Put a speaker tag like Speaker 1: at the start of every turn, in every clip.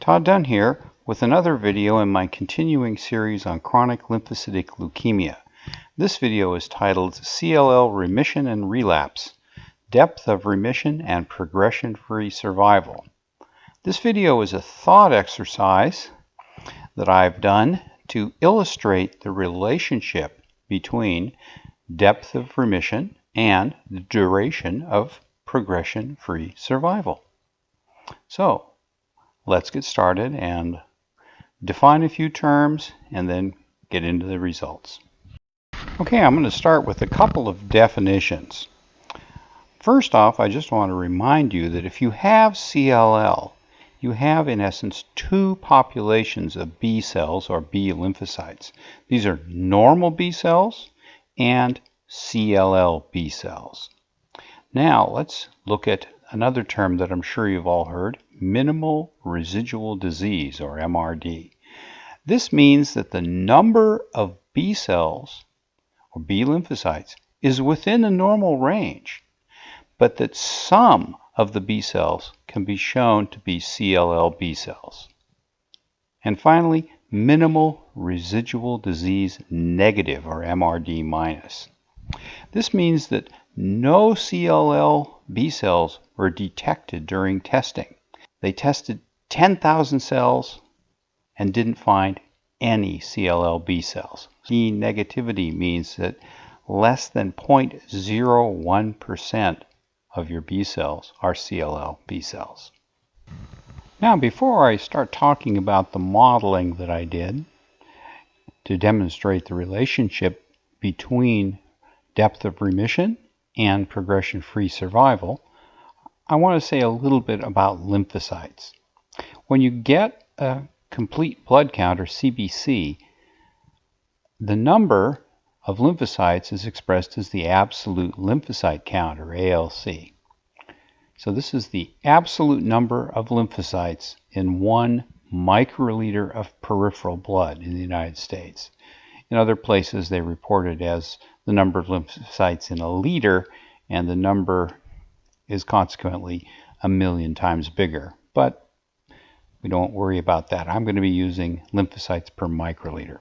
Speaker 1: Todd Dunn here with another video in my continuing series on chronic lymphocytic leukemia. This video is titled CLL Remission and Relapse, Depth of Remission and Progression-Free Survival. This video is a thought exercise that I've done to illustrate the relationship between depth of remission and the duration of progression-free survival. So, let's get started and define a few terms and then get into the results. Okay, I'm going to start with a couple of definitions. First off, I just want to remind you that if you have CLL, you have in essence two populations of B cells or B lymphocytes. These are normal B cells and CLL B cells. Now let's look at another term that I'm sure you've all heard, minimal residual disease, or MRD. This means that the number of B cells, or B lymphocytes, is within a normal range, but that some of the B cells can be shown to be CLL B cells. And finally, minimal residual disease negative, or MRD minus. This means that no CLL B cells were detected during testing. They tested 10,000 cells and didn't find any CLL B cells. B negativity means that less than 0.01% of your B cells are CLL B cells. Now, before I start talking about the modeling that I did to demonstrate the relationship between depth of remission and progression-free survival, I want to say a little bit about lymphocytes. When you get a complete blood count, or CBC, the number of lymphocytes is expressed as the absolute lymphocyte count, or ALC. So this is the absolute number of lymphocytes in 1 microliter of peripheral blood in the United States. In other places, they report it as the number of lymphocytes in a liter, and the number is consequently 1,000,000 times bigger. But we don't worry about that. I'm going to be using lymphocytes per microliter.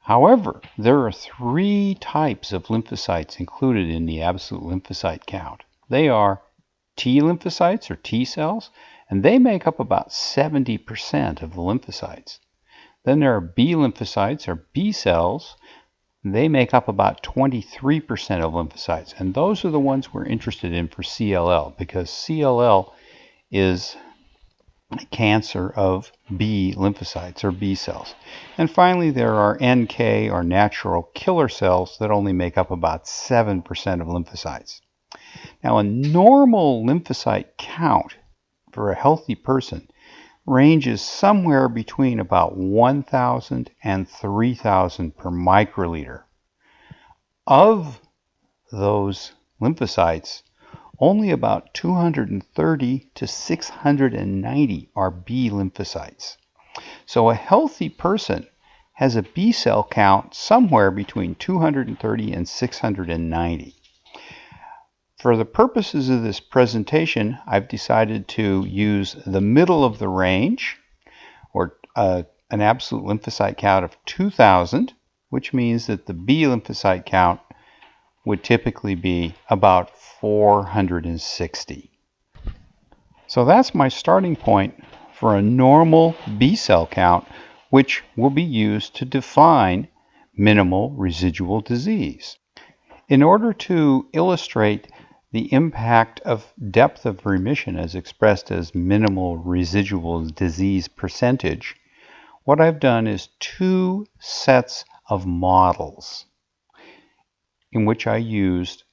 Speaker 1: However, there are 3 types of lymphocytes included in the absolute lymphocyte count. They are T lymphocytes, or T cells, and they make up about 70% of the lymphocytes. Then there are B lymphocytes, or B cells. They make up about 23% of lymphocytes, and those are the ones we're interested in for CLL, because CLL is a cancer of B lymphocytes, or B cells. And finally, there are NK, or natural killer cells, that only make up about 7% of lymphocytes. Now, a normal lymphocyte count for a healthy person ranges somewhere between about 1,000 and 3,000 per microliter. Of those lymphocytes, only about 230 to 690 are B lymphocytes. So a healthy person has a B cell count somewhere between 230 and 690. For the purposes of this presentation, I've decided to use the middle of the range, or an absolute lymphocyte count of 2,000, which means that the B lymphocyte count would typically be about 460. So that's my starting point for a normal B cell count, which will be used to define minimal residual disease. In order to illustrate the impact of depth of remission as expressed as minimal residual disease percentage, what I've done is 2 sets of models in which I used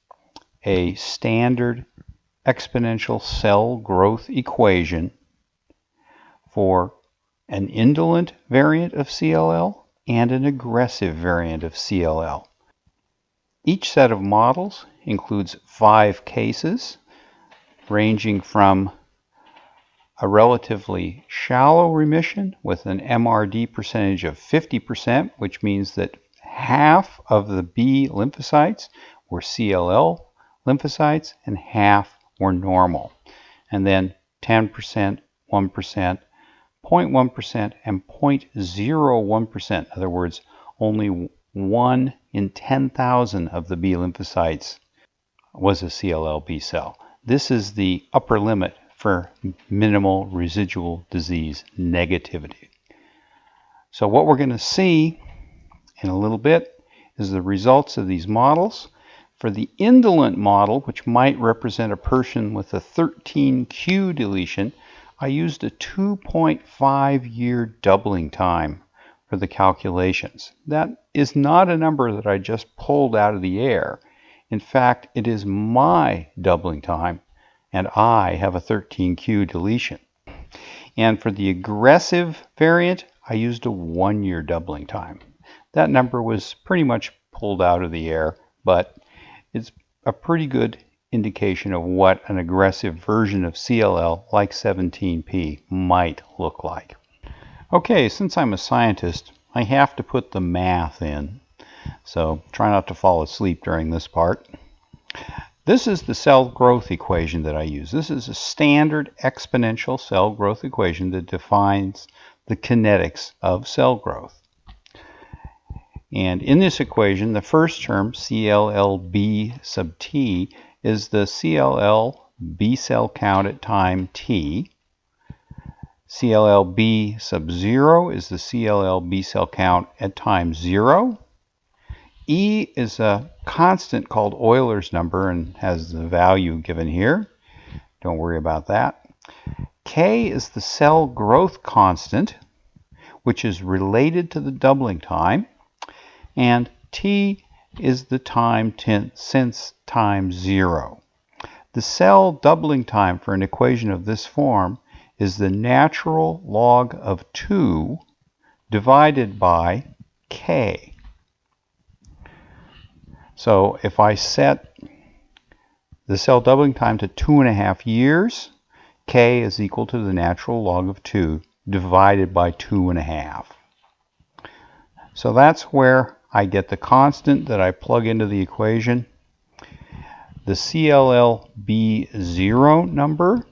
Speaker 1: a standard exponential cell growth equation for an indolent variant of CLL and an aggressive variant of CLL. Each set of models includes 5 cases, ranging from a relatively shallow remission with an MRD percentage of 50%, which means that half of the B lymphocytes were CLL lymphocytes and half were normal. And then 10% 0.1%, 0.1%, and 0.01%. In other words, only 1 in 10,000 of the B lymphocytes was a CLL B cell. This is the upper limit for minimal residual disease negativity. So what we're going to see in a little bit is the results of these models. For the indolent model, which might represent a person with a 13q deletion, I used a 2.5-year doubling time for the calculations. That is not a number that I just pulled out of the air. In fact, it is my doubling time, and I have a 13q deletion. And for the aggressive variant, I used a 1-year doubling time. That number was pretty much pulled out of the air, but it's a pretty good indication of what an aggressive version of CLL like 17p might look like. Okay, since I'm a scientist, I have to put the math in, so try not to fall asleep during this part. This is the cell growth equation that I use. This is a standard exponential cell growth equation that defines the kinetics of cell growth. And in this equation, the first term, CLLB sub t, is the CLL B cell count at time t. CLLB sub 0 is the CLL B cell count at time 0. E is a constant called Euler's number and has the value given here. Don't worry about that. K is the cell growth constant, which is related to the doubling time. And T is the time since time 0. The cell doubling time for an equation of this form is the natural log of 2 divided by K. So if I set the cell doubling time to 2.5 years, K is equal to the natural log of 2 divided by 2.5. So that's where I get the constant that I plug into the equation. The CLLB0 number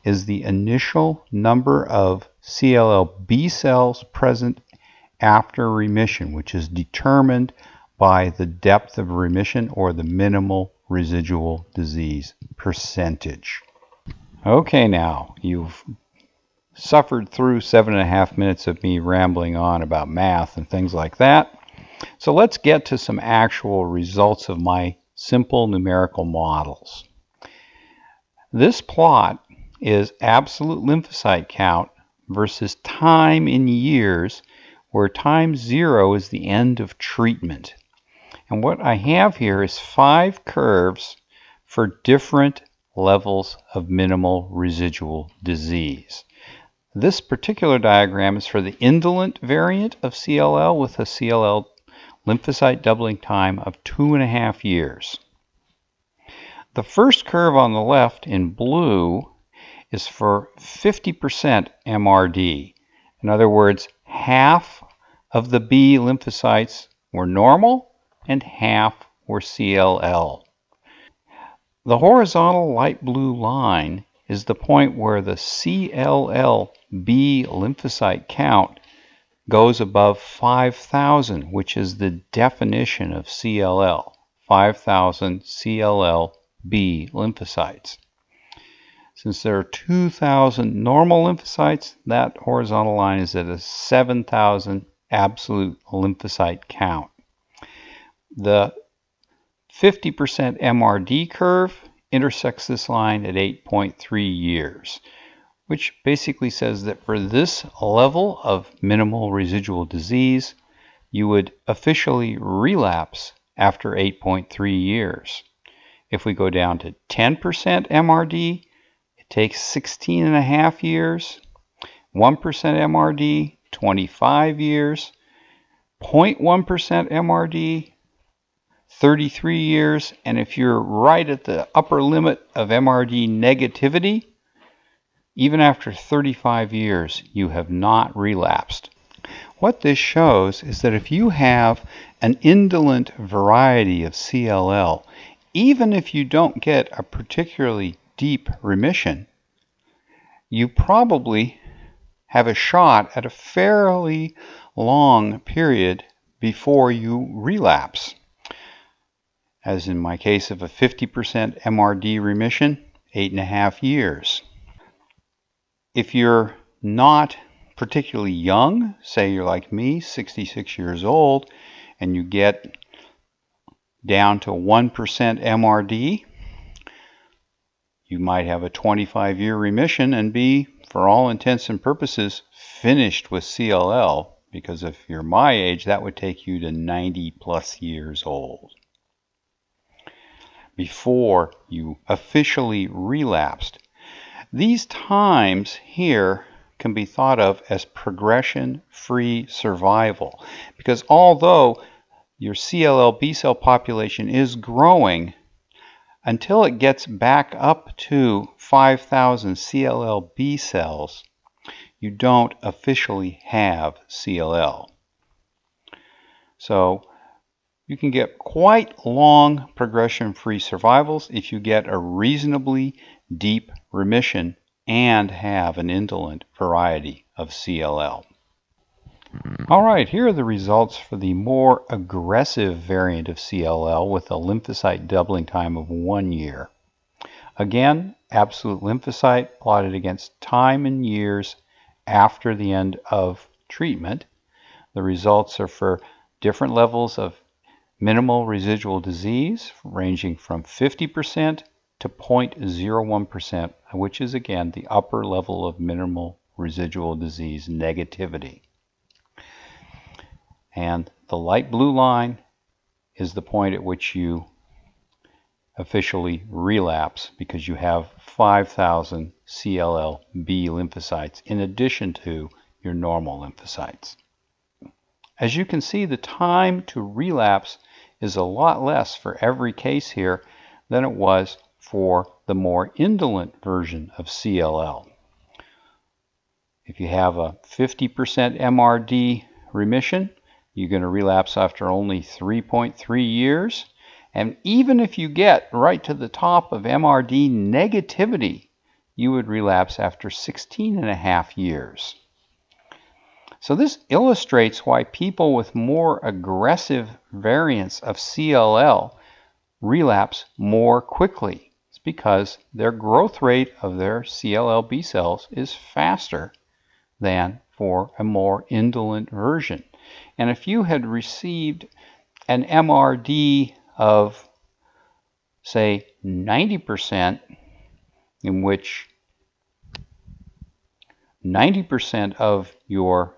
Speaker 1: is the initial number of CLL B cells present after remission, which is determined by the depth of remission or the minimal residual disease percentage. Okay, now you've suffered through 7.5 minutes of me rambling on about math and things like that. So let's get to some actual results of my simple numerical models. This plot is absolute lymphocyte count versus time in years, where time 0 is the end of treatment. And what I have here is 5 curves for different levels of minimal residual disease. This particular diagram is for the indolent variant of CLL with a CLL lymphocyte doubling time of 2.5 years. The first curve on the left in blue is for 50% MRD. In other words, half of the B lymphocytes were normal and half were CLL. The horizontal light blue line is the point where the CLL B lymphocyte count goes above 5,000, which is the definition of CLL, 5,000 CLL B lymphocytes. Since there are 2,000 normal lymphocytes, that horizontal line is at a 7,000 absolute lymphocyte count. The 50% MRD curve intersects this line at 8.3 years, which basically says that for this level of minimal residual disease, you would officially relapse after 8.3 years. If we go down to 10% MRD, it takes 16.5 years, 1% MRD, 25 years, 0.1% MRD, 33 years, and if you're right at the upper limit of MRD negativity, even after 35 years, you have not relapsed. What this shows is that if you have an indolent variety of CLL, even if you don't get a particularly deep remission, you probably have a shot at a fairly long period before you relapse. As in my case of a 50% MRD remission, 8.5 years. If you're not particularly young, say you're like me, 66 years old, and you get down to 1% MRD, you might have a 25-year remission and be, for all intents and purposes, finished with CLL, because if you're my age, that would take you to 90 plus years old before you officially relapsed. These times here can be thought of as progression-free survival, because although your CLL B-cell population is growing, until it gets back up to 5,000 CLL B cells, you don't officially have CLL. So you can get quite long progression-free survivals if you get a reasonably deep remission and have an indolent variety of CLL. All right, here are the results for the more aggressive variant of CLL with a lymphocyte doubling time of 1 year. Again, absolute lymphocyte plotted against time and years after the end of treatment. The results are for different levels of minimal residual disease, ranging from 50% to 0.01%, which is again the upper level of minimal residual disease negativity. And the light blue line is the point at which you officially relapse because you have 5,000 CLL B lymphocytes in addition to your normal lymphocytes. As you can see, the time to relapse is a lot less for every case here than it was for the more indolent version of CLL. If you have a 50% MRD remission, you're going to relapse after only 3.3 years. And even if you get right to the top of MRD negativity, you would relapse after 16.5 years. So this illustrates why people with more aggressive variants of CLL relapse more quickly. It's because their growth rate of their CLL B cells is faster than for a more indolent version. And if you had received an MRD of, say, 90%, in which 90% of your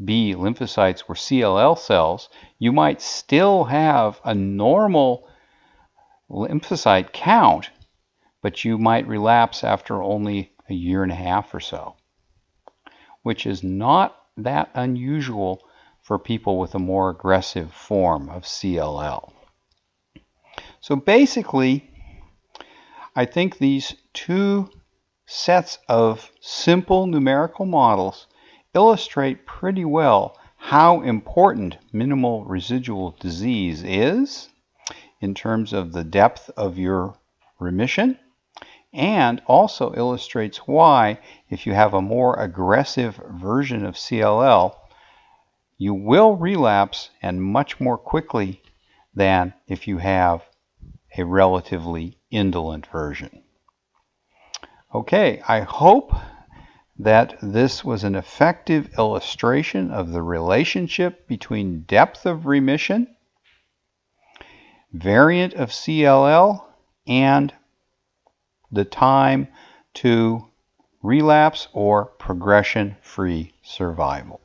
Speaker 1: B lymphocytes were CLL cells, you might still have a normal lymphocyte count, but you might relapse after only a year and a half or so, which is not that unusual for people with a more aggressive form of CLL. So basically, I think these two sets of simple numerical models illustrate pretty well how important minimal residual disease is in terms of the depth of your remission, and also illustrates why, if you have a more aggressive version of CLL, you will relapse, and much more quickly than if you have a relatively indolent version. Okay, I hope that this was an effective illustration of the relationship between depth of remission, variant of CLL, and the time to relapse or progression-free survival.